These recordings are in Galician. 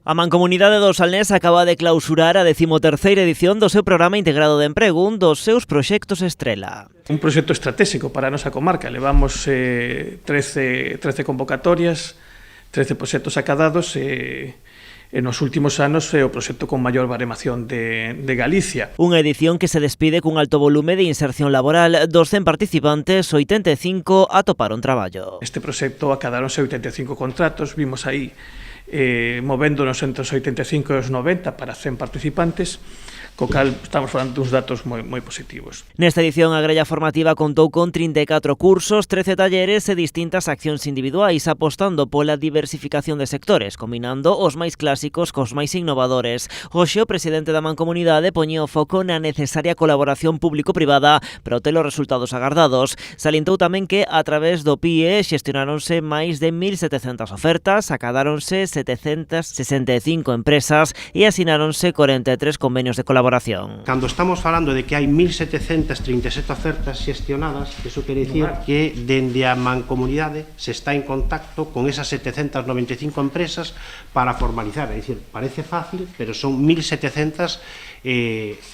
A Mancomunidade do Salnés acaba de clausurar a 13ª edición do seu Programa Integrado de Emprego, un dos seus proxectos estrela. Un proxecto estratégico para a nosa comarca. Levamos 13 convocatorias, 13 proxectos acadados e nos últimos anos é o proxecto con maior baremación de Galicia. Unha edición que se despide cun alto volume de inserción laboral. Dos 100 participantes, 85 atoparon traballo. Este proxecto acadáronse 85 contratos, vimos aí movéndonos entre os 85 e os 90 para 100 participantes, co cal estamos falando duns datos moi positivos. Nesta edición a grella formativa contou con 34 cursos, 13 talleres e distintas accións individuais, apostando pola diversificación de sectores, combinando os máis clásicos cos máis innovadores. Hoxe o presidente da Mancomunidade poñía o foco na necesaria colaboración público-privada para obter os resultados agardados. Salientou tamén que a través do PIE xestionáronse máis de 1.700 ofertas, acadáronse 765 empresas e asináronse 43 convenios de colaboración. Cando estamos falando de que hai 1.737 ofertas xestionadas, iso quere dicir que dende a Mancomunidade se está en contacto con esas 795 empresas para formalizar, é dicir, parece fácil, pero son 1.700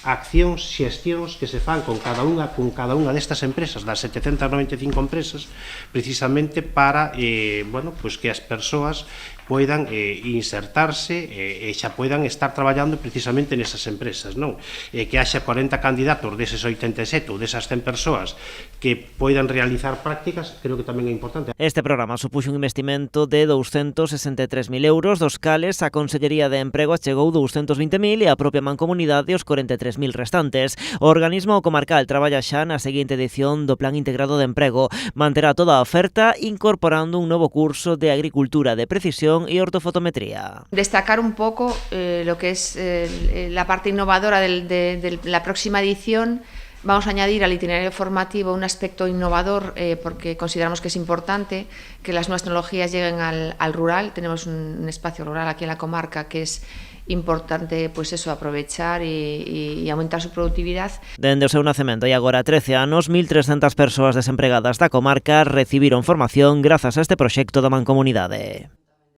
accións, xestións que se fan con cada unha destas empresas, das 795 empresas, precisamente para pues que as persoas poidan insertarse e xa poidan estar traballando precisamente nesas empresas, non? Que haxa 40 candidatos deses 87 ou desas 100 persoas que poidan realizar prácticas, creo que tamén é importante. Este programa supuxo un investimento de 263.000 euros, dos cales a Consellería de Emprego achegou 220.000 e a propia Mancomunidade os 43.000 restantes. O organismo comarcal traballa xa na seguinte edición do Plan Integrado de Emprego. Manterá toda a oferta incorporando un novo curso de Agricultura de Precisión y ortofotometría. Destacar un poco lo que es la parte innovadora de la próxima edición. Vamos a añadir al itinerario formativo un aspecto innovador porque consideramos que es importante que las nuevas tecnologías lleguen al rural. Tenemos un espacio rural aquí en la comarca que es importante, pues eso, aprovechar e aumentar su productividad. Dende o seu nacemento e agora 13 anos, 1.300 persoas desempregadas da comarca recibiron formación grazas a este proxecto da Mancomunidade.